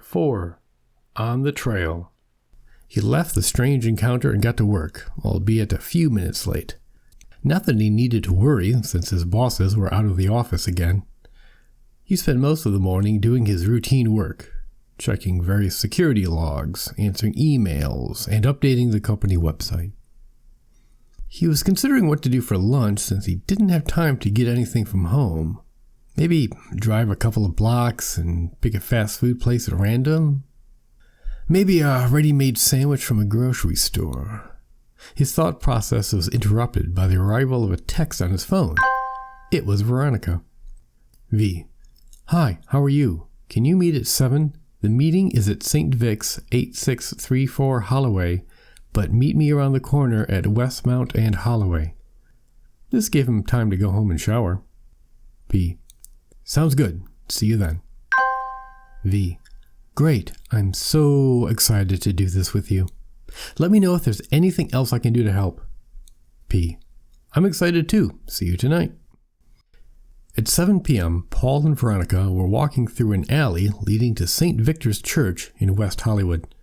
4. On the trail. He left the strange encounter and got to work, albeit a few minutes late. Not that he needed to worry, since his bosses were out of the office again. He spent most of the morning doing his routine work, checking various security logs, answering emails, and updating the company website. He was considering what to do for lunch since he didn't have time to get anything from home. Maybe drive a couple of blocks and pick a fast food place at random? Maybe a ready-made sandwich from a grocery store. His thought process was interrupted by the arrival of a text on his phone. It was Veronica. V. Hi, how are you? Can you meet at 7? The meeting is at St. Vic's, 8634 Holloway, but meet me around the corner at Westmount and Holloway. This gave him time to go home and shower. P. Sounds good. See you then. V. Great. I'm so excited to do this with you. Let me know if there's anything else I can do to help. P. I'm excited too. See you tonight. At 7 p.m., Paul and Veronica were walking through an alley leading to St. Victor's Church in West Hollywood.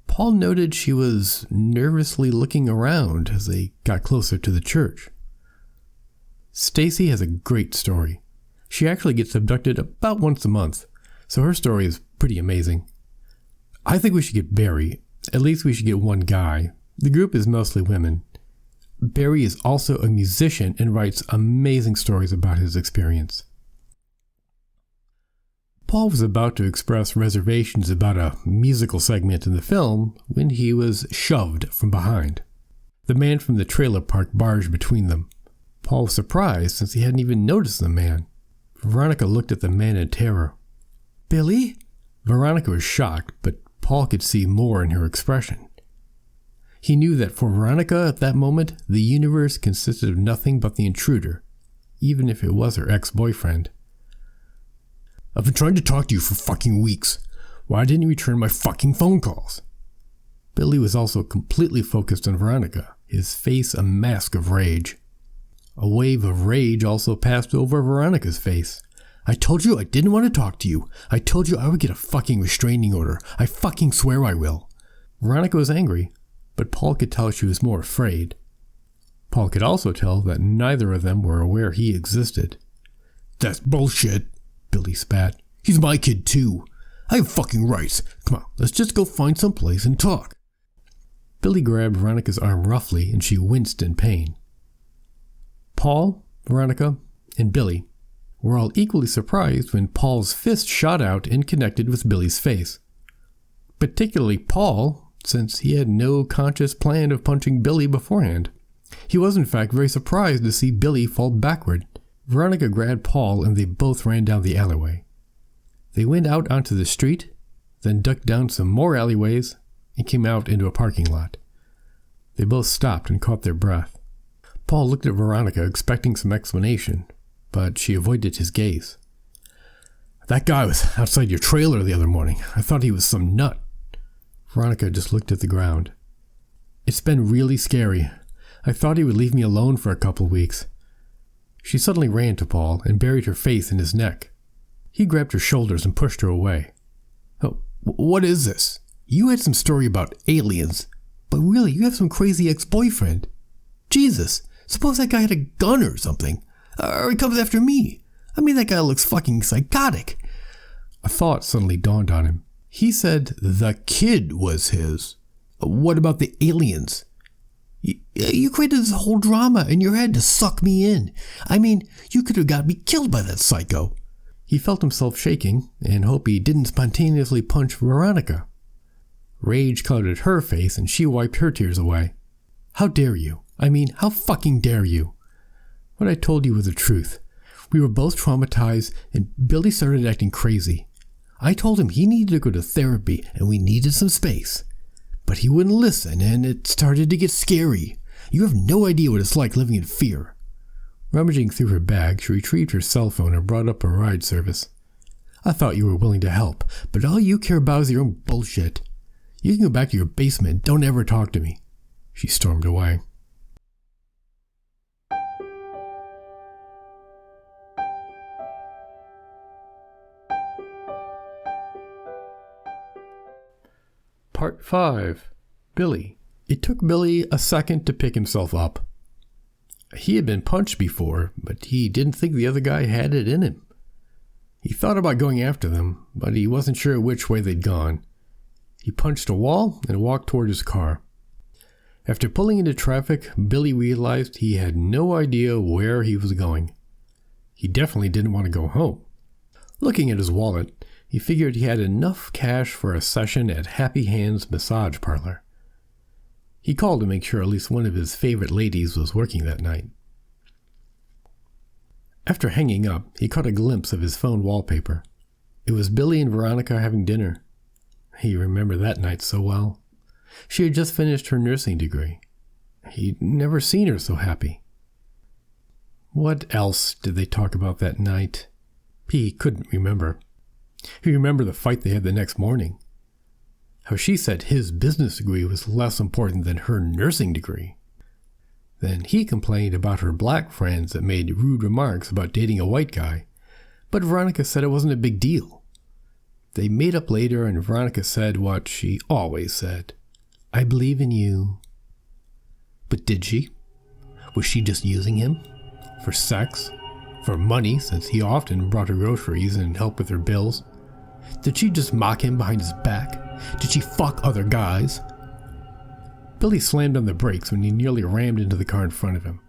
Paul noted she was nervously looking around as they got closer to the church. Stacy has a great story. She actually gets abducted about once a month, so her story is pretty amazing. I think we should get Barry. At least we should get one guy. The group is mostly women. Barry is also a musician and writes amazing stories about his experience. Paul was about to express reservations about a musical segment in the film when he was shoved from behind. The man from the trailer park barged between them. Paul was surprised since he hadn't even noticed the man. Veronica looked at the man in terror. Billy? Veronica was shocked, but Paul could see more in her expression. He knew that for Veronica at that moment, the universe consisted of nothing but the intruder, even if it was her ex-boyfriend. I've been trying to talk to you for fucking weeks. Why didn't you return my fucking phone calls? Billy was also completely focused on Veronica, his face a mask of rage. A wave of rage also passed over Veronica's face. I told you I didn't want to talk to you. I told you I would get a fucking restraining order. I fucking swear I will. Veronica was angry, but Paul could tell she was more afraid. Paul could also tell that neither of them were aware he existed. That's bullshit, Billy spat. He's my kid too. I have fucking rights. Come on, let's just go find some place and talk. Billy grabbed Veronica's arm roughly and she winced in pain. Paul, Veronica, and Billy were all equally surprised when Paul's fist shot out and connected with Billy's face. Particularly Paul, since he had no conscious plan of punching Billy beforehand. He was in fact very surprised to see Billy fall backward. Veronica grabbed Paul and they both ran down the alleyway. They went out onto the street, then ducked down some more alleyways and came out into a parking lot. They both stopped and caught their breath. Paul looked at Veronica expecting some explanation, but she avoided his gaze. That guy was outside your trailer the other morning. I thought he was some nut. Veronica just looked at the ground. It's been really scary. I thought he would leave me alone for a couple weeks. She suddenly ran to Paul and buried her face in his neck. He grabbed her shoulders and pushed her away. Oh, what is this? You had some story about aliens, but really you have some crazy ex-boyfriend. Jesus, suppose that guy had a gun or something. Or he comes after me. I mean, that guy looks fucking psychotic. A thought suddenly dawned on him. He said the kid was his. What about the aliens? You created this whole drama in your head to suck me in. I mean, you could have got me killed by that psycho. He felt himself shaking and hoped he didn't spontaneously punch Veronica. Rage colored her face and she wiped her tears away. How dare you? I mean, how fucking dare you? What I told you was the truth. We were both traumatized and Billy started acting crazy. I told him he needed to go to therapy and we needed some space. But he wouldn't listen and it started to get scary. You have no idea what it's like living in fear. Rummaging through her bag, she retrieved her cell phone and brought up a ride service. I thought you were willing to help, but all you care about is your own bullshit. You can go back to your basement. Don't ever talk to me. She stormed away. Part 5. Billy. It took Billy a second to pick himself up. He had been punched before, but he didn't think the other guy had it in him. He thought about going after them, but he wasn't sure which way they'd gone. He punched a wall and walked toward his car. After pulling into traffic, Billy realized he had no idea where he was going. He definitely didn't want to go home. Looking at his wallet, he figured he had enough cash for a session at Happy Hands Massage Parlor. He called to make sure at least one of his favorite ladies was working that night. After hanging up, he caught a glimpse of his phone wallpaper. It was Billy and Veronica having dinner. He remembered that night so well. She had just finished her nursing degree. He'd never seen her so happy. What else did they talk about that night? He couldn't remember. He remembered the fight they had the next morning. How she said his business degree was less important than her nursing degree. Then he complained about her black friends that made rude remarks about dating a white guy, but Veronica said it wasn't a big deal. They made up later and Veronica said what she always said. I believe in you. But did she? Was she just using him? For sex? For money, since he often brought her groceries and helped with her bills? Did she just mock him behind his back? Did she fuck other guys? Billy slammed on the brakes when he nearly rammed into the car in front of him.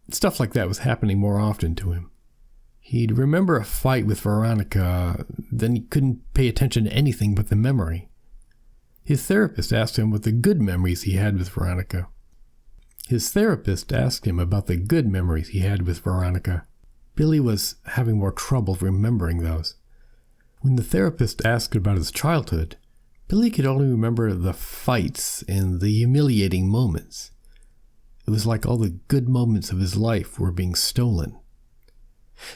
Stuff like that was happening more often to him. He'd remember a fight with Veronica, then he couldn't pay attention to anything but the memory. His therapist asked him what the good memories he had with Veronica. Billy was having more trouble remembering those. When the therapist asked about his childhood, Billy could only remember the fights and the humiliating moments. It was like all the good moments of his life were being stolen.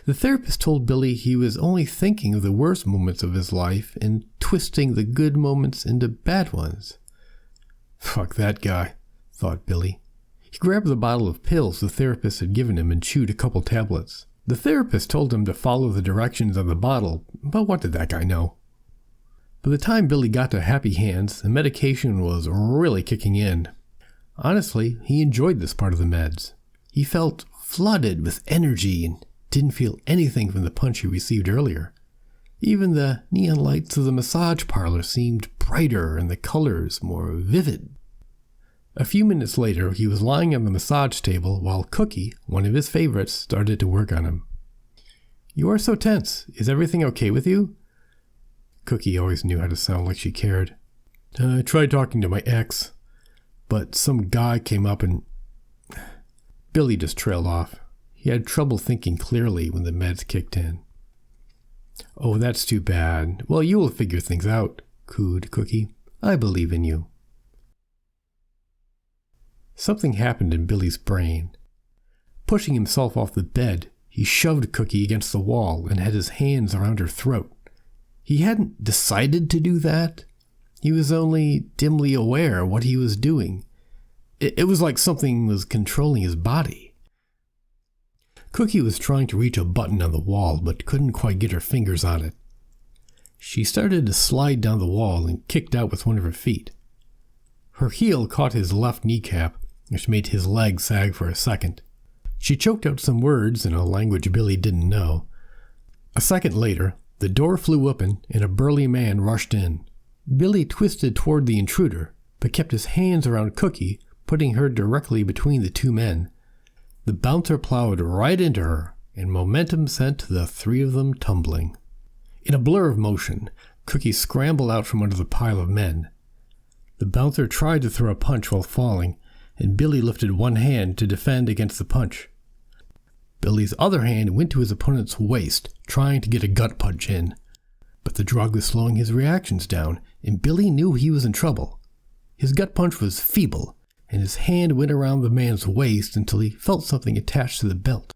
The therapist told Billy he was only thinking of the worst moments of his life and twisting the good moments into bad ones. Fuck that guy, thought Billy. He grabbed the bottle of pills the therapist had given him and chewed a couple tablets. The therapist told him to follow the directions on the bottle, but what did that guy know? By the time Billy got to Happy Hands, the medication was really kicking in. Honestly, he enjoyed this part of the meds. He felt flooded with energy and didn't feel anything from the punch he received earlier. Even the neon lights of the massage parlor seemed brighter and the colors more vivid. A few minutes later, he was lying on the massage table while Cookie, one of his favorites, started to work on him. You are so tense. Is everything okay with you? Cookie always knew how to sound like she cared. I tried talking to my ex, but some guy came up and... Billy just trailed off. He had trouble thinking clearly when the meds kicked in. Oh, that's too bad. Well, you will figure things out, cooed Cookie. I believe in you. Something happened in Billy's brain. Pushing himself off the bed, he shoved Cookie against the wall and had his hands around her throat. He hadn't decided to do that. He was only dimly aware of what he was doing. It was like something was controlling his body. Cookie was trying to reach a button on the wall, but couldn't quite get her fingers on it. She started to slide down the wall and kicked out with one of her feet. Her heel caught his left kneecap, which made his leg sag for a second. She choked out some words in a language Billy didn't know. A second later, the door flew open and a burly man rushed in. Billy twisted toward the intruder, but kept his hands around Cookie, putting her directly between the two men. The bouncer plowed right into her, and momentum sent the three of them tumbling. In a blur of motion, Cookie scrambled out from under the pile of men. The bouncer tried to throw a punch while falling, and Billy lifted one hand to defend against the punch. Billy's other hand went to his opponent's waist, trying to get a gut punch in. But the drug was slowing his reactions down, and Billy knew he was in trouble. His gut punch was feeble, and his hand went around the man's waist until he felt something attached to the belt.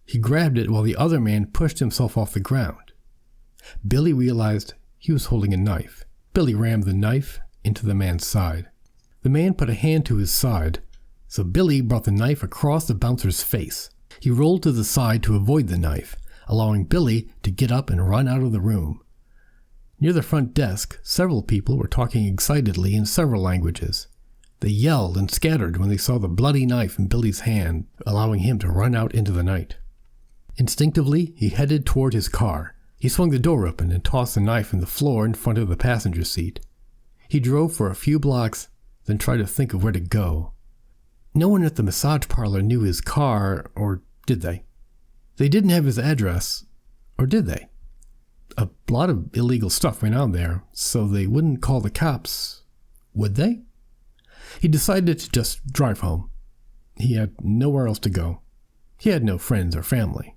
He grabbed it while the other man pushed himself off the ground. Billy realized he was holding a knife. Billy rammed the knife into the man's side. The man put a hand to his side, so Billy brought the knife across the bouncer's face. He rolled to the side to avoid the knife, allowing Billy to get up and run out of the room. Near the front desk, several people were talking excitedly in several languages. They yelled and scattered when they saw the bloody knife in Billy's hand, allowing him to run out into the night. Instinctively, he headed toward his car. He swung the door open and tossed the knife on the floor in front of the passenger seat. He drove for a few blocks, then tried to think of where to go. No one at the massage parlor knew his car, or did they? They didn't have his address, or did they? A lot of illegal stuff went on there, so they wouldn't call the cops, would they? He decided to just drive home. He had nowhere else to go. He had no friends or family.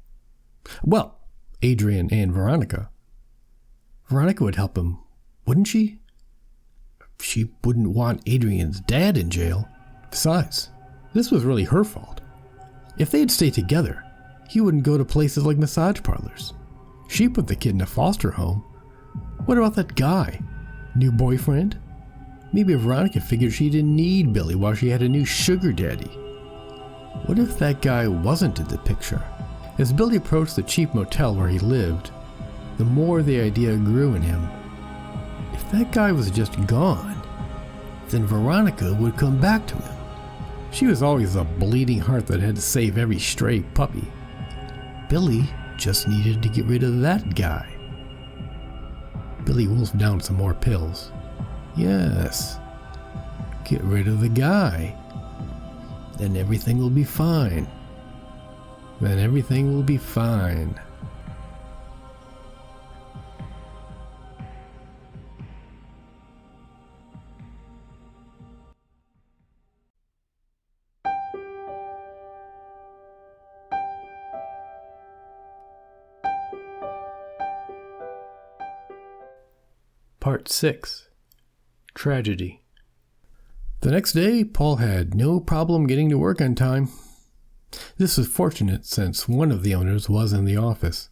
Well, Adrian and Veronica. Veronica would help him, wouldn't she? She wouldn't want Adrian's dad in jail. Besides, this was really her fault. If they'd stayed together, he wouldn't go to places like massage parlors. She put the kid in a foster home. What about that guy? New boyfriend? Maybe Veronica figured she didn't need Billy while she had a new sugar daddy. What if that guy wasn't in the picture? As Billy approached the cheap motel where he lived, the more the idea grew in him. If that guy was just gone, then Veronica would come back to him. She was always a bleeding heart that had to save every stray puppy. Billy just needed to get rid of that guy. Billy wolfed down some more pills. Yes, get rid of the guy. Then everything will be fine. Then everything will be fine. Part 6. Tragedy. The next day, Paul had no problem getting to work on time. This was fortunate since one of the owners was in the office.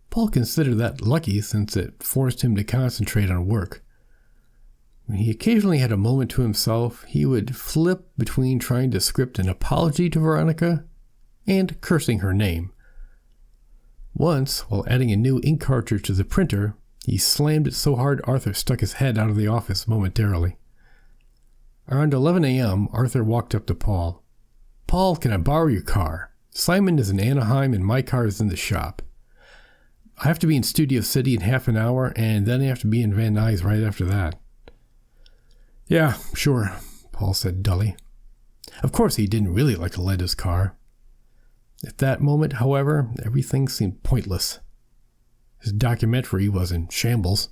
Paul considered that lucky since it forced him to concentrate on work. When he occasionally had a moment to himself, he would flip between trying to script an apology to Veronica and cursing her name. Once, while adding a new ink cartridge to the printer, he slammed it so hard Arthur stuck his head out of the office momentarily. Around 11 a.m., Arthur walked up to Paul. "Paul, can I borrow your car? Simon is in Anaheim and my car is in the shop. I have to be in Studio City in half an hour, and then I have to be in Van Nuys right after that." "Yeah, sure," Paul said dully. Of course he didn't really like to lend his car. At that moment, however, everything seemed pointless. His documentary was in shambles.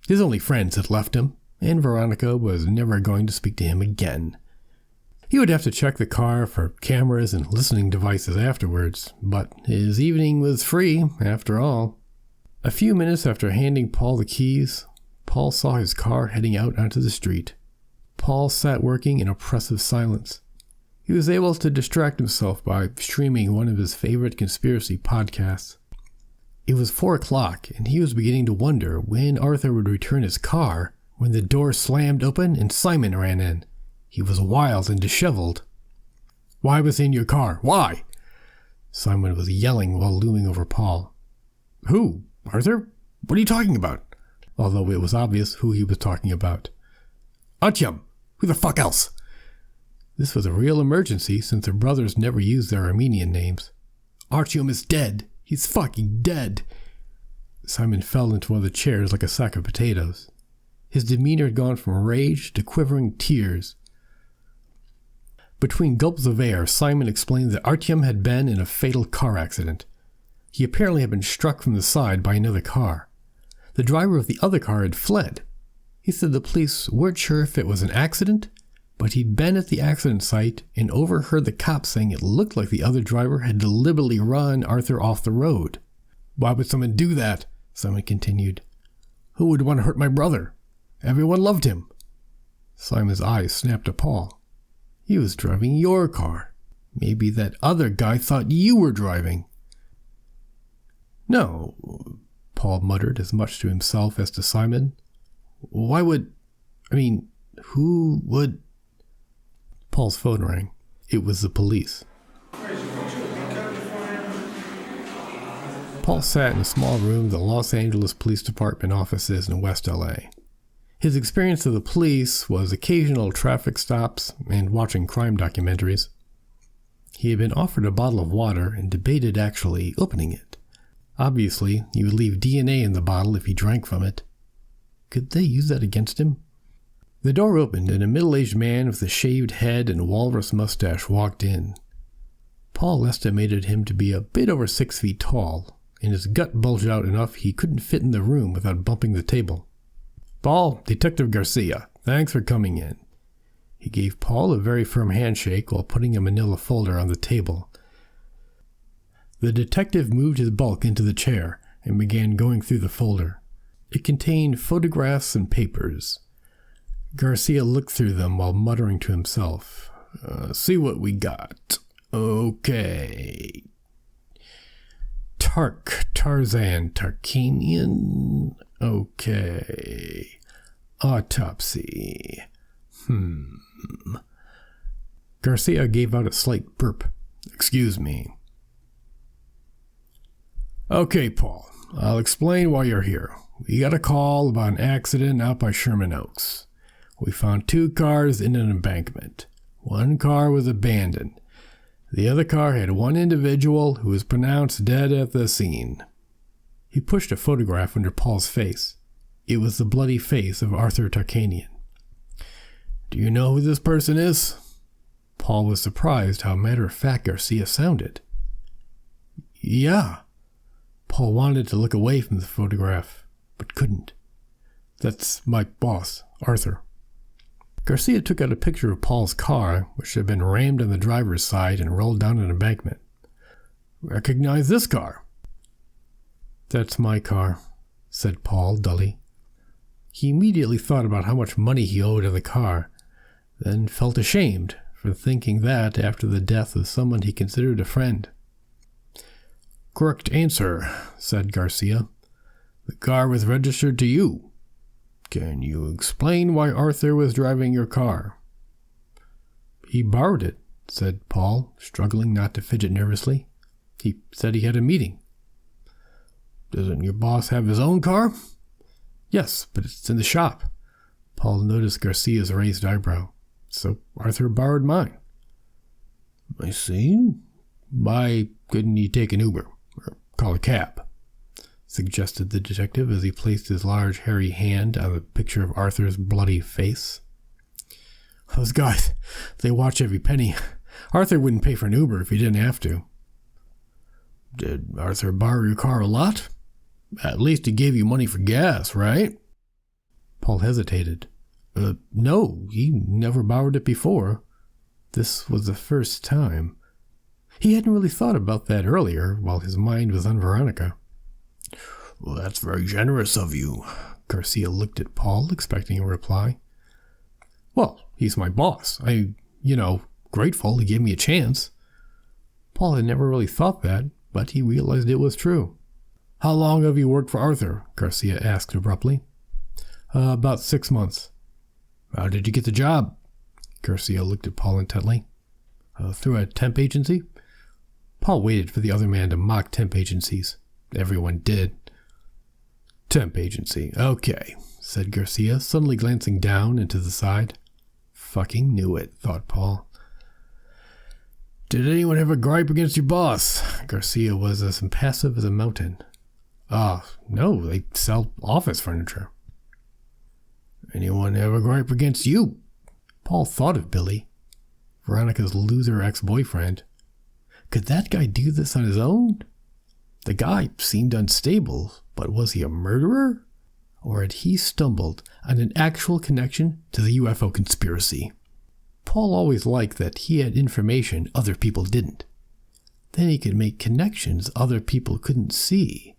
His only friends had left him, and Veronica was never going to speak to him again. He would have to check the car for cameras and listening devices afterwards, but his evening was free, after all. A few minutes after handing Paul the keys, Paul saw his car heading out onto the street. Paul sat working in oppressive silence. He was able to distract himself by streaming one of his favorite conspiracy podcasts. It was 4 o'clock, and he was beginning to wonder when Arthur would return his car when the door slammed open and Simon ran in. He was wild and disheveled. "Why was he in your car? Why?" Simon was yelling while looming over Paul. "Who? Arthur? What are you talking about?" Although it was obvious who he was talking about. "Artyom! Who the fuck else?" This was a real emergency since the brothers never used their Armenian names. "Artyom is dead. He's fucking dead." Simon fell into one of the chairs like a sack of potatoes. His demeanor had gone from rage to quivering tears. Between gulps of air, Simon explained that Artyom had been in a fatal car accident. He apparently had been struck from the side by another car. The driver of the other car had fled. He said the police weren't sure if it was an accident, but he'd been at the accident site and overheard the cops saying it looked like the other driver had deliberately run Arthur off the road. "Why would someone do that?" Simon continued. "Who would want to hurt my brother? Everyone loved him." Simon's eyes snapped to Paul. "He was driving your car. Maybe that other guy thought you were driving." "No," Paul muttered as much to himself as to Simon. Who would... Paul's phone rang. It was the police. Paul Paul sat in a small room in the Los Angeles Police Department offices in West LA. His experience of the police was occasional traffic stops and watching crime documentaries. He had been offered a bottle of water and debated actually opening it. Obviously, he would leave DNA in the bottle if he drank from it. Could they use that against him? The door opened and a middle-aged man with a shaved head and walrus mustache walked in. Paul estimated him to be a bit over 6 feet tall, and his gut bulged out enough he couldn't fit in the room without bumping the table. "Paul, Detective Garcia, thanks for coming in." He gave Paul a very firm handshake while putting a manila folder on the table. The detective moved his bulk into the chair and began going through the folder. It contained photographs and papers. Garcia looked through them while muttering to himself. See what we got. Okay. Tarzan, Tarkanian. Okay. Autopsy. Garcia gave out a slight burp. Excuse me. Okay, Paul. I'll explain why you're here. We got a call about an accident out by Sherman Oaks. We found 2 cars in an embankment. One car was abandoned. The other car had one individual who was pronounced dead at the scene. He pushed a photograph under Paul's face. It was the bloody face of Arthur Tarkanian. Do you know who this person is? Paul was surprised how matter-of-fact Garcia sounded. Yeah. Paul wanted to look away from the photograph, but couldn't. That's my boss, Arthur. Garcia took out a picture of Paul's car, which had been rammed on the driver's side and rolled down an embankment. Recognize this car? That's my car, said Paul dully. He immediately thought about how much money he owed on the car, then felt ashamed for thinking that after the death of someone he considered a friend. Correct answer, said Garcia. The car was registered to you. Can you explain why Arthur was driving your car? He borrowed it, said Paul, struggling not to fidget nervously. He said he had a meeting. Doesn't your boss have his own car? Yes, but it's in the shop. Paul noticed Garcia's raised eyebrow. So Arthur borrowed mine. I see. Why couldn't he take an Uber or call a cab? Suggested the detective as he placed his large hairy hand on the picture of Arthur's bloody face. Those guys, they watch every penny. Arthur wouldn't pay for an Uber if he didn't have to. Did Arthur borrow your car a lot? At least he gave you money for gas, right? Paul hesitated. No, he never borrowed it before. This was the first time. He hadn't really thought about that earlier while his mind was on Veronica. Well, that's very generous of you. Garcia looked at Paul, expecting a reply. Well, he's my boss. Grateful he gave me a chance. Paul had never really thought that, but he realized it was true. How long have you worked for Arthur? Garcia asked abruptly. About 6 months. How did you get the job? Garcia looked at Paul intently. Through a temp agency? Paul waited for the other man to mock temp agencies. Everyone did. Temp agency, okay, said Garcia, suddenly glancing down and to the side. Fucking knew it, thought Paul. Did anyone have a gripe against your boss? Garcia was as impassive as a mountain. No, they sell office furniture. Anyone have a gripe against you? Paul thought of Billy, Veronica's loser ex-boyfriend. Could that guy do this on his own? The guy seemed unstable, but was he a murderer? Or had he stumbled on an actual connection to the UFO conspiracy? Paul always liked that he had information other people didn't. Then he could make connections other people couldn't see.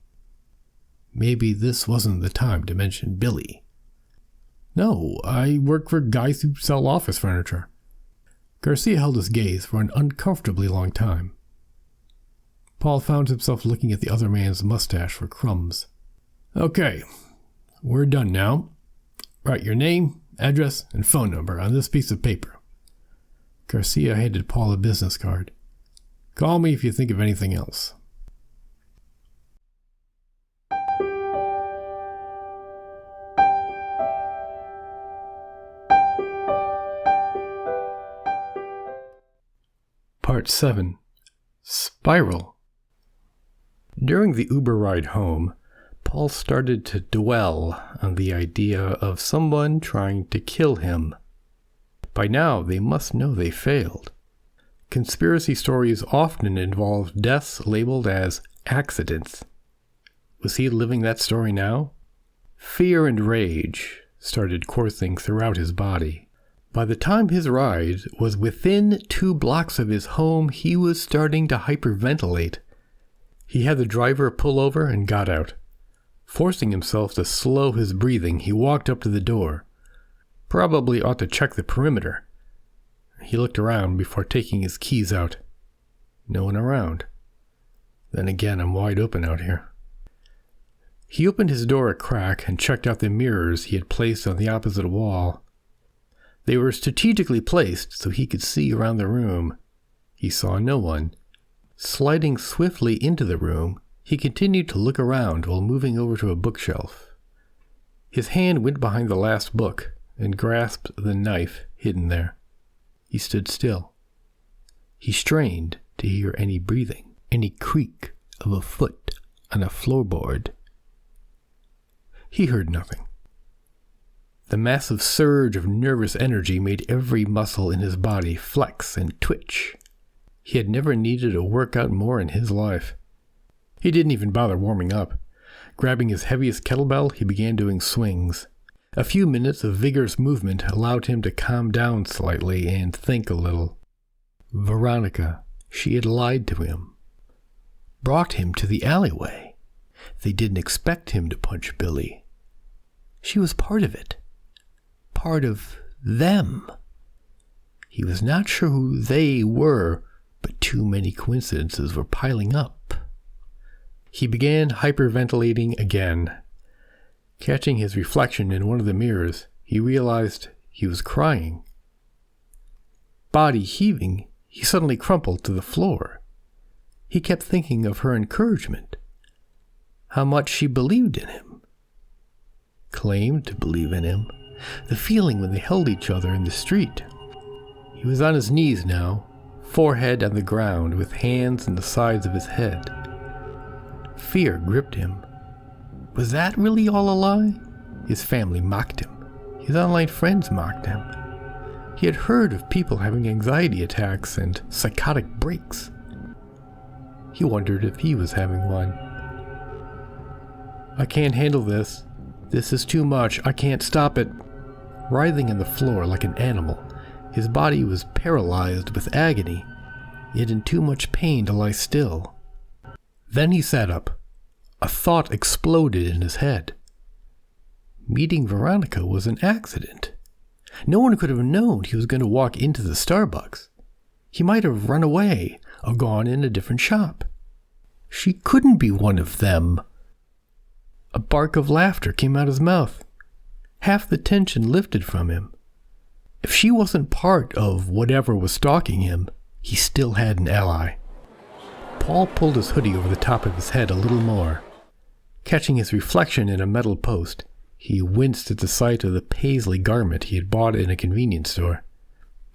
Maybe this wasn't the time to mention Billy. No, I work for guys who sell office furniture. Garcia held his gaze for an uncomfortably long time. Paul found himself looking at the other man's mustache for crumbs. Okay, we're done now. Write your name, address, and phone number on this piece of paper. Garcia handed Paul a business card. Call me if you think of anything else. Part 7. Spiral. During the Uber ride home, Paul started to dwell on the idea of someone trying to kill him. By now, they must know they failed. Conspiracy stories often involve deaths labeled as accidents. Was he living that story now? Fear and rage started coursing throughout his body. By the time his ride was within 2 blocks of his home, he was starting to hyperventilate. He had the driver pull over and got out. Forcing himself to slow his breathing, he walked up to the door. Probably ought to check the perimeter. He looked around before taking his keys out. No one around. Then again, I'm wide open out here. He opened his door a crack and checked out the mirrors he had placed on the opposite wall. They were strategically placed so he could see around the room. He saw no one. Sliding swiftly into the room, he continued to look around while moving over to a bookshelf. His hand went behind the last book and grasped the knife hidden there. He stood still. He strained to hear any breathing, any creak of a foot on a floorboard. He heard nothing. The massive surge of nervous energy made every muscle in his body flex and twitch. He had never needed a workout more in his life. He didn't even bother warming up. Grabbing his heaviest kettlebell, he began doing swings. A few minutes of vigorous movement allowed him to calm down slightly and think a little. Veronica, she had lied to him. Brought him to the alleyway. They didn't expect him to punch Billy. She was part of it. Part of them. He was not sure who they were, but too many coincidences were piling up. He began hyperventilating again. Catching his reflection in one of the mirrors, he realized he was crying. Body heaving, he suddenly crumpled to the floor. He kept thinking of her encouragement. How much she believed in him. Claimed to believe in him. The feeling when they held each other in the street. He was on his knees now, forehead on the ground with hands on the sides of his head. Fear gripped him. Was that really all a lie? His family mocked him. His online friends mocked him. He had heard of people having anxiety attacks and psychotic breaks. He wondered if he was having one. I can't handle this. This is too much. I can't stop it. Writhing on the floor like an animal, his body was paralyzed with agony, yet in too much pain to lie still. Then he sat up. A thought exploded in his head. Meeting Veronica was an accident. No one could have known he was going to walk into the Starbucks. He might have run away or gone in a different shop. She couldn't be one of them. A bark of laughter came out his mouth. Half the tension lifted from him. If she wasn't part of whatever was stalking him, he still had an ally. Paul pulled his hoodie over the top of his head a little more. Catching his reflection in a metal post, he winced at the sight of the paisley garment he had bought in a convenience store.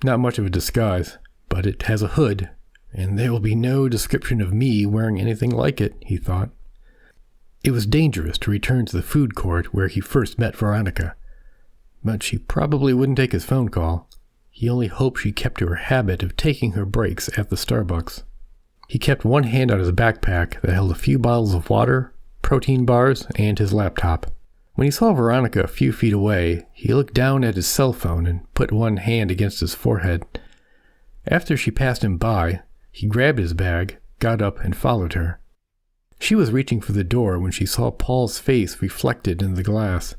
Not much of a disguise, but it has a hood, and there will be no description of me wearing anything like it, he thought. It was dangerous to return to the food court where he first met Veronica, but she probably wouldn't take his phone call. He only hoped she kept to her habit of taking her breaks at the Starbucks. He kept one hand on his backpack that held a few bottles of water, protein bars, and his laptop. When he saw Veronica a few feet away, he looked down at his cell phone and put one hand against his forehead. After she passed him by, he grabbed his bag, got up, and followed her. She was reaching for the door when she saw Paul's face reflected in the glass.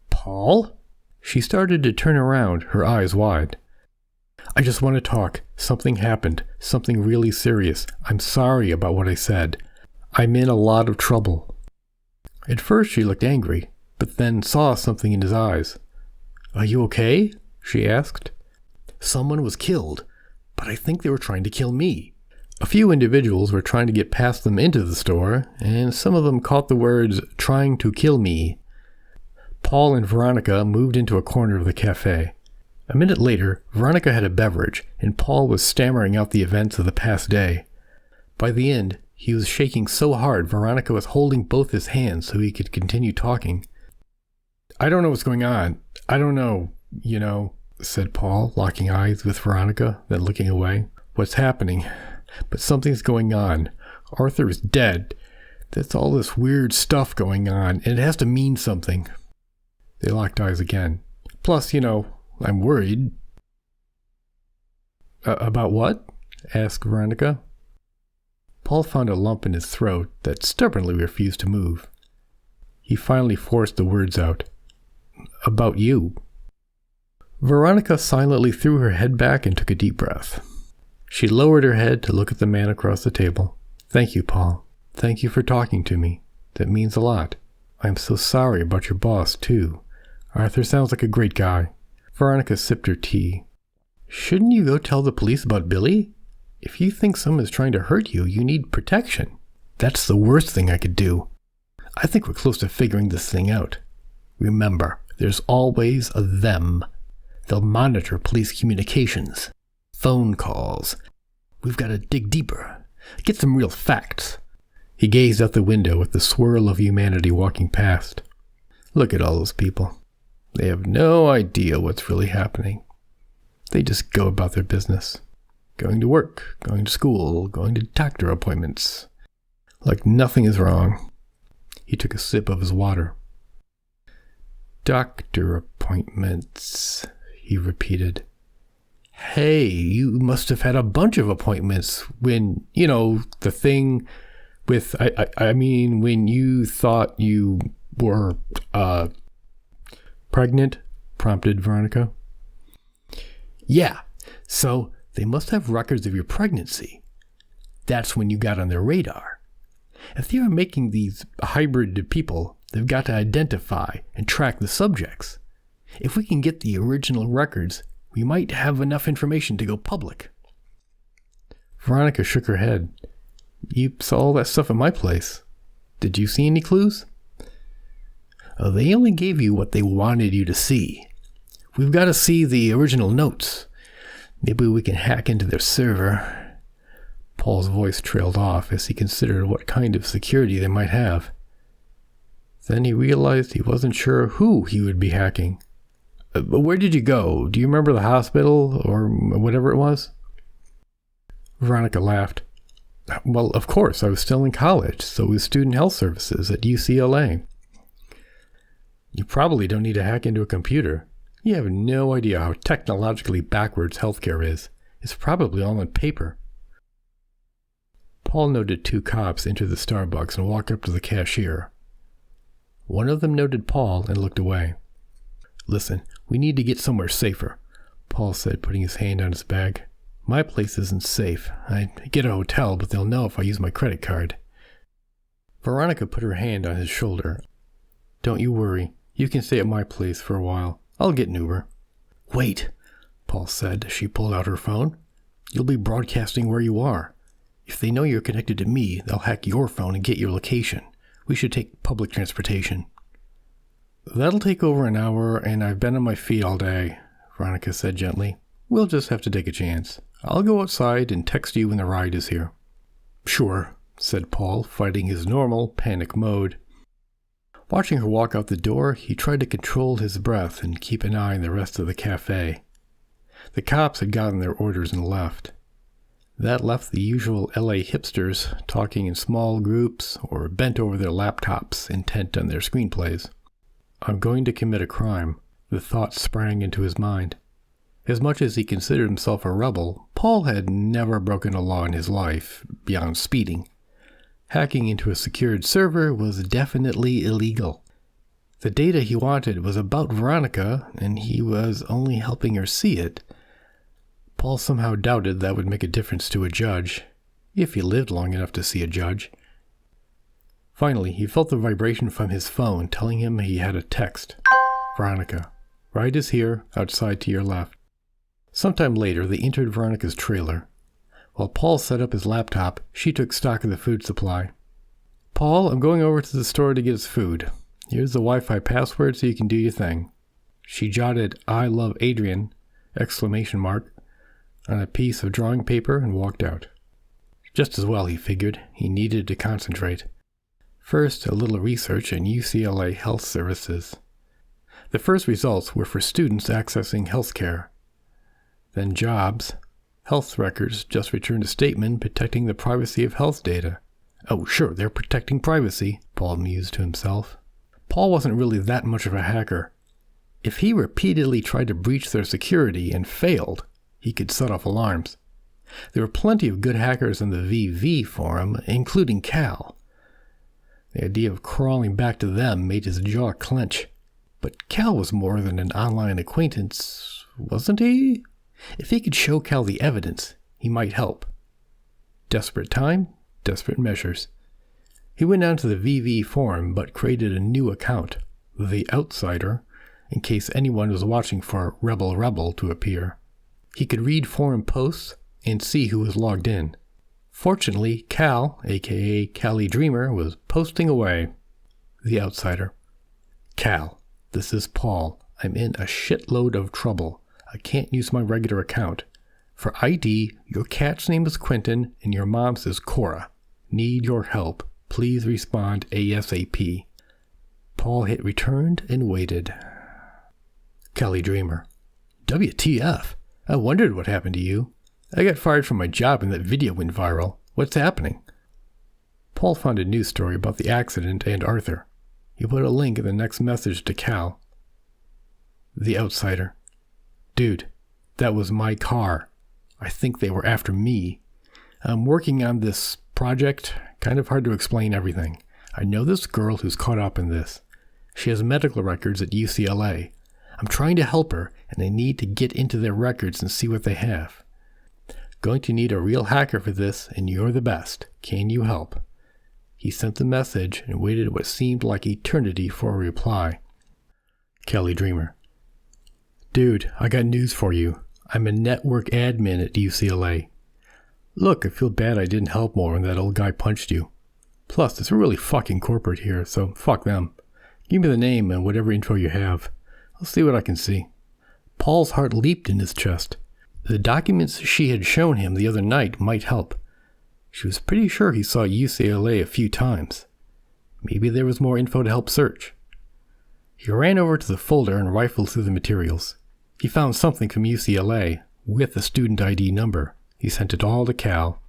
Paul? She started to turn around, her eyes wide. I just want to talk. Something happened. Something really serious. I'm sorry about what I said. I'm in a lot of trouble. At first she looked angry, but then saw something in his eyes. Are you okay? She asked. Someone was killed, but I think they were trying to kill me. A few individuals were trying to get past them into the store, and some of them caught the words, trying to kill me. Paul and Veronica moved into a corner of the cafe. A minute later, Veronica had a beverage, and Paul was stammering out the events of the past day. By the end, he was shaking so hard Veronica was holding both his hands so he could continue talking. "I don't know what's going on. I don't know, said Paul, locking eyes with Veronica, then looking away. "What's happening? But something's going on. Arthur is dead. That's all this weird stuff going on, and it has to mean something." They locked eyes again. "Plus, I'm worried." About what?" asked Veronica. Paul found a lump in his throat that stubbornly refused to move. He finally forced the words out. "About you." Veronica silently threw her head back and took a deep breath. She lowered her head to look at the man across the table. "Thank you, Paul. Thank you for talking to me. That means a lot. I'm so sorry about your boss, too. Arthur sounds like a great guy." Veronica sipped her tea. "Shouldn't you go tell the police about Billy? If you think someone is trying to hurt you, you need protection." "That's the worst thing I could do. I think we're close to figuring this thing out. Remember, there's always a them. They'll monitor police communications, phone calls. We've got to dig deeper, get some real facts." He gazed out the window at the swirl of humanity walking past. "Look at all those people. They have no idea what's really happening. They just go about their business. Going to work, going to school, going to doctor appointments. Like nothing is wrong." He took a sip of his water. "Doctor appointments," he repeated. "Hey, you must have had a bunch of appointments when, the thing with, when you thought you were, pregnant," prompted Veronica. "Yeah, so they must have records of your pregnancy. That's when you got on their radar. If they are making these hybrid people, they've got to identify and track the subjects. If we can get the original records, we might have enough information to go public." Veronica shook her head. "You saw all that stuff at my place. Did you see any clues?" "They only gave you what they wanted you to see. We've got to see the original notes. Maybe we can hack into their server." Paul's voice trailed off as he considered what kind of security they might have. Then he realized he wasn't sure who he would be hacking. "Where did you go? Do you remember the hospital or whatever it was?" Veronica laughed. "Well, of course, I was still in college, so it was Student Health Services at UCLA. You probably don't need to hack into a computer. You have no idea how technologically backwards healthcare is. It's probably all on paper." Paul noted two cops enter the Starbucks and walk up to the cashier. One of them noted Paul and looked away. "Listen, we need to get somewhere safer," Paul said, putting his hand on his bag. "My place isn't safe. I'd get a hotel, but they'll know if I use my credit card." Veronica put her hand on his shoulder. "Don't you worry. You can stay at my place for a while. I'll get an Uber." "Wait," Paul said as she pulled out her phone. "You'll be broadcasting where you are. If they know you're connected to me, they'll hack your phone and get your location. We should take public transportation." "That'll take over an hour, and I've been on my feet all day," Veronica said gently. "We'll just have to take a chance. I'll go outside and text you when the ride is here." "Sure," said Paul, fighting his normal panic mode. Watching her walk out the door, he tried to control his breath and keep an eye on the rest of the cafe. The cops had gotten their orders and left. That left the usual LA hipsters talking in small groups or bent over their laptops, intent on their screenplays. "I'm going to commit a crime," the thought sprang into his mind. As much as he considered himself a rebel, Paul had never broken a law in his life, beyond speeding. Hacking into a secured server was definitely illegal. The data he wanted was about Veronica, and he was only helping her see it. Paul somehow doubted that would make a difference to a judge, if he lived long enough to see a judge. Finally, he felt the vibration from his phone telling him he had a text. "Veronica, ride is here, outside to your left." Sometime later, they entered Veronica's trailer. While Paul set up his laptop, she took stock of the food supply. "Paul, I'm going over to the store to get us food. Here's the Wi-Fi password so you can do your thing." She jotted "I love Adrian" on a piece of drawing paper and walked out. Just as well, he figured. He needed to concentrate. First, a little research in UCLA health services. The first results were for students accessing health care. Then jobs. Health records just returned a statement protecting the privacy of health data. Oh, sure, they're protecting privacy, Paul mused to himself. Paul wasn't really that much of a hacker. If he repeatedly tried to breach their security and failed, he could set off alarms. There were plenty of good hackers in the VV forum, including Cal. The idea of crawling back to them made his jaw clench. But Cal was more than an online acquaintance, wasn't he? If he could show Cal the evidence, he might help. Desperate time, desperate measures. He went down to the VV forum but created a new account, The Outsider, in case anyone was watching for Rebel to appear. He could read forum posts and see who was logged in. Fortunately, Cal, aka Cali Dreamer, was posting away. The Outsider. Cal, this is Paul. I'm in a shitload of trouble. I can't use my regular account. For ID, your cat's name is Quentin and your mom's is Cora. Need your help. Please respond ASAP. Paul hit returned and waited. Cali Dreamer. WTF? I wondered what happened to you. I got fired from my job and that video went viral. What's happening? Paul found a news story about the accident and Arthur. He put a link in the next message to Cal. The Outsider. Dude, that was my car. I think they were after me. I'm working on this project. Kind of hard to explain everything. I know this girl who's caught up in this. She has medical records at UCLA. I'm trying to help her, and I need to get into their records and see what they have. Going to need a real hacker for this, and you're the best. Can you help? He sent the message and waited what seemed like eternity for a reply. Cali Dreamer. Dude, I got news for you. I'm a network admin at UCLA. Look, I feel bad I didn't help more when that old guy punched you. Plus, it's really fucking corporate here, so fuck them. Give me the name and whatever info you have. I'll see what I can see. Paul's heart leaped in his chest. The documents she had shown him the other night might help. She was pretty sure he saw UCLA a few times. Maybe there was more info to help search. He ran over to the folder and rifled through the materials. He found something from UCLA, with the student ID number. He sent it all to Cal.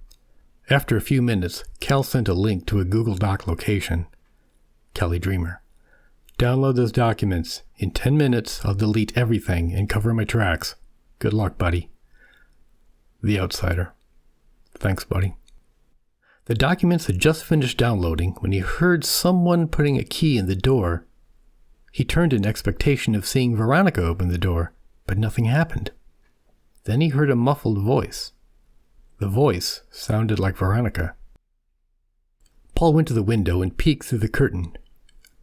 After a few minutes, Cal sent a link to a Google Doc location. Cali Dreamer. Download those documents. In 10 minutes, I'll delete everything and cover my tracks. Good luck, buddy. The Outsider. Thanks, buddy. The documents had just finished downloading when he heard someone putting a key in the door. He turned in expectation of seeing Veronica open the door, but nothing happened. Then he heard a muffled voice. The voice sounded like Veronica. Paul went to the window and peeked through the curtain.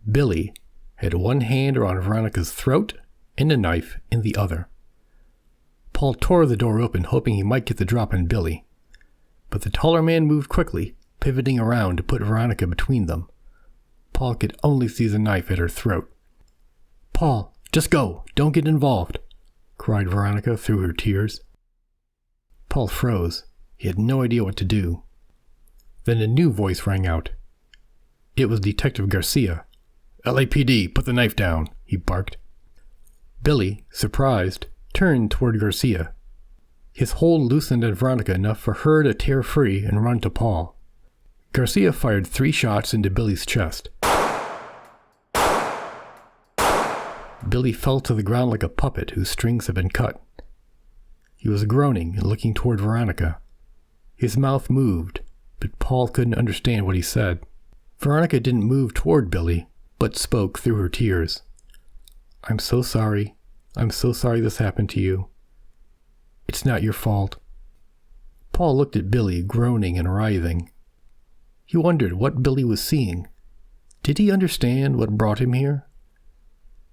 Billy had one hand around Veronica's throat and a knife in the other. Paul tore the door open, hoping he might get the drop on Billy. But the taller man moved quickly, pivoting around to put Veronica between them. Paul could only see the knife at her throat. Paul, just go! Don't get involved! Cried Veronica through her tears. Paul froze. He had no idea what to do. Then a new voice rang out. It was Detective Garcia. LAPD, put the knife down, he barked. Billy, surprised, turned toward Garcia. His hold loosened on Veronica enough for her to tear free and run to Paul. Garcia fired 3 shots into Billy's chest. Billy fell to the ground like a puppet whose strings had been cut. He was groaning and looking toward Veronica. His mouth moved, but Paul couldn't understand what he said. Veronica didn't move toward Billy, but spoke through her tears. I'm so sorry. I'm so sorry this happened to you. It's not your fault. Paul looked at Billy, groaning and writhing. He wondered what Billy was seeing. Did he understand what brought him here?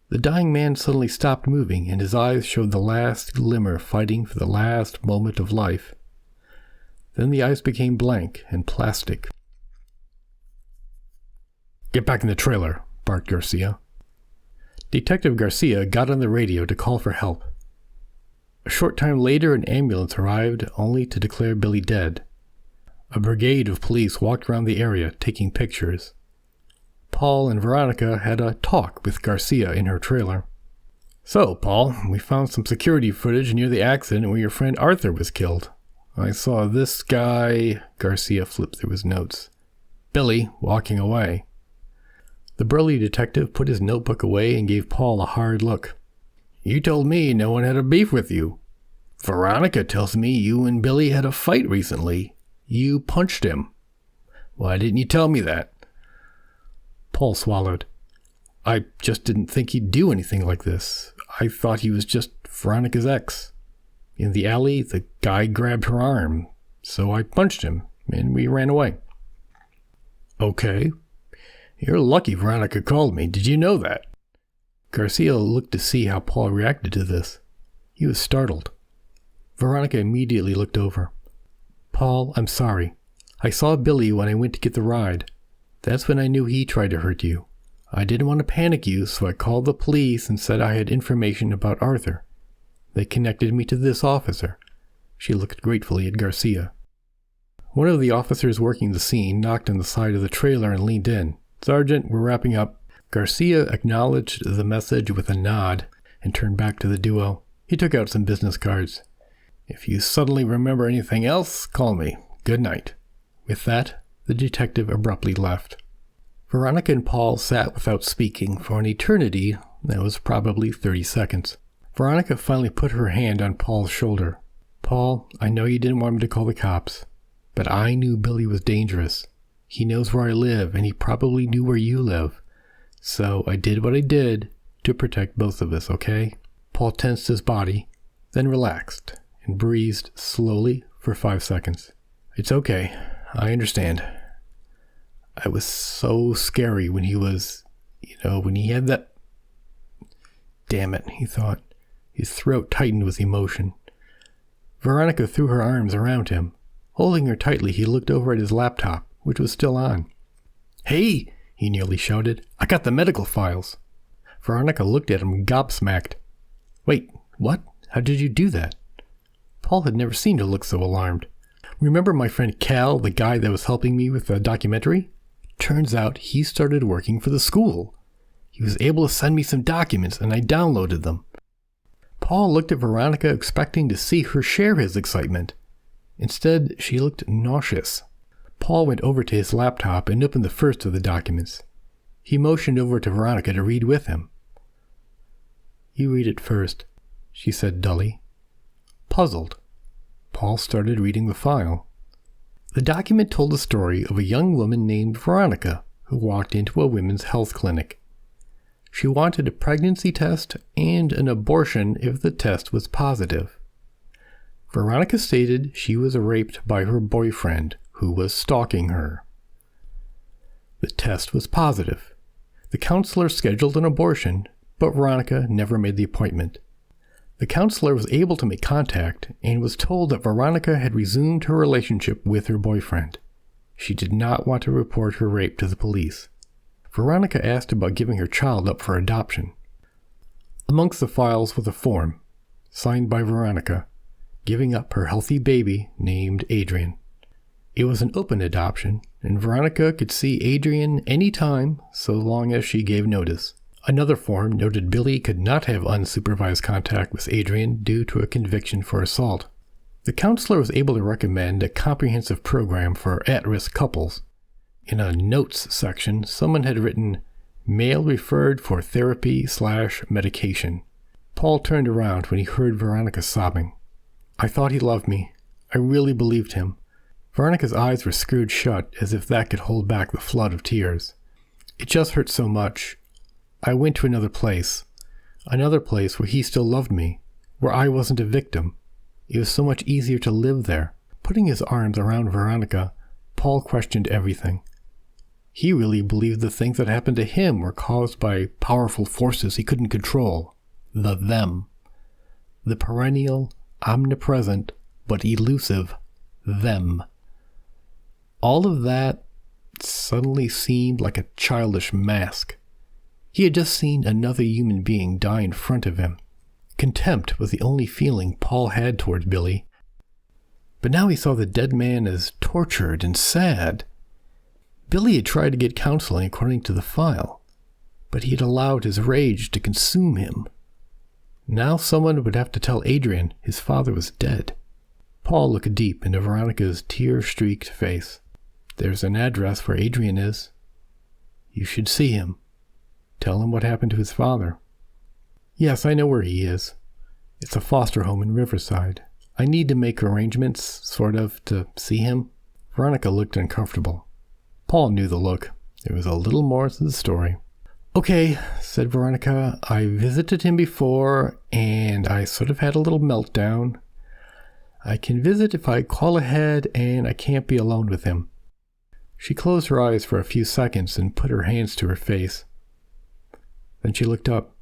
The dying man suddenly stopped moving, and his eyes showed the last glimmer fighting for the last moment of life. Then the eyes became blank and plastic. Get back in the trailer, barked Garcia. Detective Garcia got on the radio to call for help. A short time later, an ambulance arrived, only to declare Billy dead. A brigade of police walked around the area, taking pictures. Paul and Veronica had a talk with Garcia in her trailer. "So, Paul, we found some security footage near the accident where your friend Arthur was killed. I saw this guy," Garcia flipped through his notes, "Billy, walking away." The burly detective put his notebook away and gave Paul a hard look. "You told me no one had a beef with you. Veronica tells me you and Billy had a fight recently. You punched him. Why didn't you tell me that?" Paul swallowed. "I just didn't think he'd do anything like this. I thought he was just Veronica's ex. In the alley, the guy grabbed her arm, so I punched him, and we ran away." "Okay. You're lucky Veronica called me. Did you know that?" Garcia looked to see how Paul reacted to this. He was startled. Veronica immediately looked over. "Paul, I'm sorry. I saw Billy when I went to get the ride. That's when I knew he tried to hurt you. I didn't want to panic you, so I called the police and said I had information about Arthur. They connected me to this officer." She looked gratefully at Garcia. One of the officers working the scene knocked on the side of the trailer and leaned in. "Sergeant, we're wrapping up." Garcia acknowledged the message with a nod and turned back to the duo. He took out some business cards. "If you suddenly remember anything else, call me. Good night." With that, the detective abruptly left. Veronica and Paul sat without speaking for an eternity that was probably 30 seconds. Veronica finally put her hand on Paul's shoulder. "Paul, I know you didn't want me to call the cops, but I knew Billy was dangerous. He knows where I live, and he probably knew where you live. So I did what I did to protect both of us, okay?" Paul tensed his body, then relaxed and breathed slowly for 5 seconds. "It's okay. I understand. I was so scary when he was, when he had that..." "Damn it," he thought. His throat tightened with emotion. Veronica threw her arms around him. Holding her tightly, he looked over at his laptop, which was still on. "Hey!" he nearly shouted. "I got the medical files." Veronica looked at him gobsmacked. "Wait, what? How did you do that?" Paul had never seen her look so alarmed. "Remember my friend Cal, the guy that was helping me with the documentary? Turns out he started working for the school. He was able to send me some documents, and I downloaded them." Paul looked at Veronica, expecting to see her share his excitement. Instead, she looked nauseous. Paul went over to his laptop and opened the first of the documents. He motioned over to Veronica to read with him. "You read it first," she said dully. Puzzled, Paul started reading the file. The document told the story of a young woman named Veronica who walked into a women's health clinic. She wanted a pregnancy test and an abortion if the test was positive. Veronica stated she was raped by her boyfriend, who was stalking her. The test was positive. The counselor scheduled an abortion, but Veronica never made the appointment. The counselor was able to make contact and was told that Veronica had resumed her relationship with her boyfriend. She did not want to report her rape to the police. Veronica asked about giving her child up for adoption. Amongst the files was a form, signed by Veronica, giving up her healthy baby named Adrian. It was an open adoption, and Veronica could see Adrian any time so long as she gave notice. Another form noted Billy could not have unsupervised contact with Adrian due to a conviction for assault. The counselor was able to recommend a comprehensive program for at-risk couples. In a notes section, someone had written, "Male referred for therapy/medication." Paul turned around when he heard Veronica sobbing. "I thought he loved me. I really believed him." Veronica's eyes were screwed shut as if that could hold back the flood of tears. "It just hurt so much. I went to another place where he still loved me, where I wasn't a victim. It was so much easier to live there." Putting his arms around Veronica, Paul questioned everything. He really believed the things that happened to him were caused by powerful forces he couldn't control. The them. The perennial, omnipresent, but elusive them. All of that suddenly seemed like a childish mask. He had just seen another human being die in front of him. Contempt was the only feeling Paul had towards Billy. But now he saw the dead man as tortured and sad. Billy had tried to get counseling according to the file, but he had allowed his rage to consume him. Now someone would have to tell Adrian his father was dead. Paul looked deep into Veronica's tear-streaked face. There's an address where Adrian is. You should see him. Tell him what happened to his father. Yes, I know where he is. It's a foster home in Riverside. I need to make arrangements, sort of, to see him. Veronica looked uncomfortable. Paul knew the look. There was a little more to the story. Okay, said Veronica. I visited him before, and I sort of had a little meltdown. I can visit if I call ahead, and I can't be alone with him. She closed her eyes for a few seconds and put her hands to her face. Then she looked up.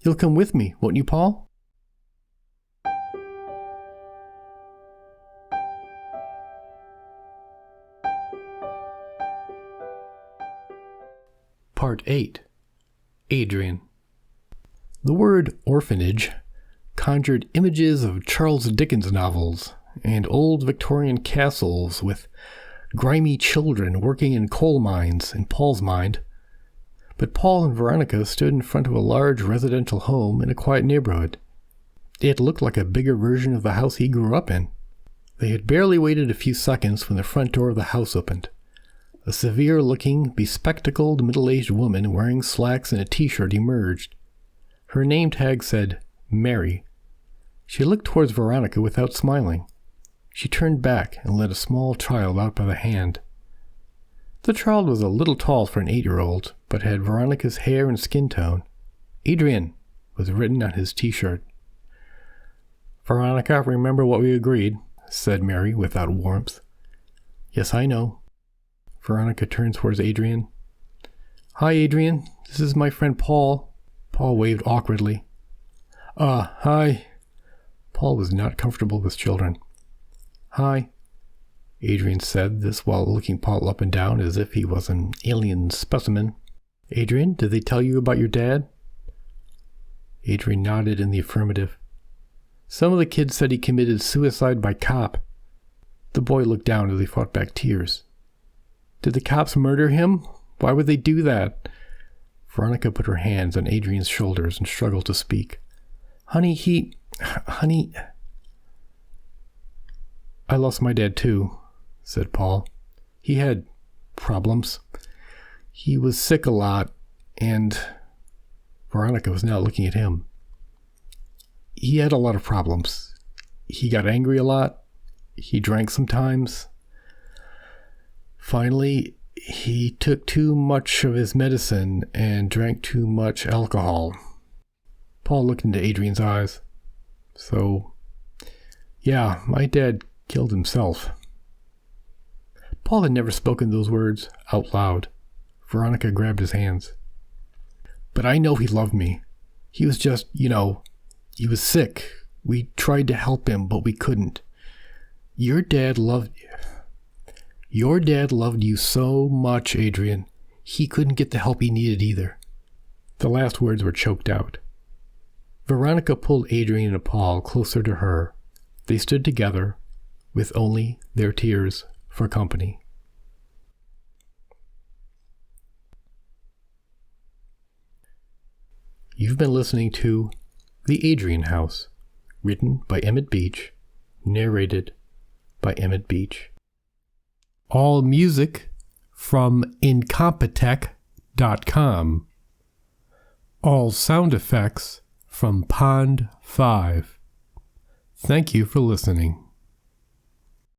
You'll come with me, won't you, Paul? Part 8. Adrian. The word orphanage conjured images of Charles Dickens novels and old Victorian castles with grimy children working in coal mines in Paul's mind. But Paul and Veronica stood in front of a large residential home in a quiet neighborhood. It looked like a bigger version of the house he grew up in. They had barely waited a few seconds when the front door of the house opened. A severe-looking, bespectacled middle-aged woman wearing slacks and a t-shirt emerged. Her name tag said, Mary. She looked towards Veronica without smiling. She turned back and led a small child out by the hand. The child was a little tall for an 8-year-old, but had Veronica's hair and skin tone. Adrian was written on his t-shirt. Veronica, remember what we agreed, said Mary without warmth. Yes, I know. Veronica turned towards Adrian. Hi, Adrian. This is my friend Paul. Paul waved awkwardly. Hi. Paul was not comfortable with children. Hi, Adrian said, this while looking Paul up and down as if he was an alien specimen. Adrian, did they tell you about your dad? Adrian nodded in the affirmative. Some of the kids said he committed suicide by cop. The boy looked down as he fought back tears. Did the cops murder him? Why would they do that? Veronica put her hands on Adrian's shoulders and struggled to speak. Honey, I lost my dad too, said Paul. He had problems. He was sick a lot, and Veronica was now looking at him. He had a lot of problems. He got angry a lot. He drank sometimes. Finally, he took too much of his medicine and drank too much alcohol. Paul looked into Adrian's eyes. So, yeah, my dad killed himself. Paul had never spoken those words out loud. Veronica grabbed his hands. But I know he loved me. He was just, he was sick. We tried to help him, but we couldn't. Your dad loved you so much, Adrian. He couldn't get the help he needed either. The last words were choked out. Veronica pulled Adrian and Paul closer to her. They stood together, with only their tears for company. You've been listening to The Adrian House, written by Emmett Beach, narrated by Emmett Beach. All music from Incompetech.com. All sound effects from Pond 5. Thank you for listening.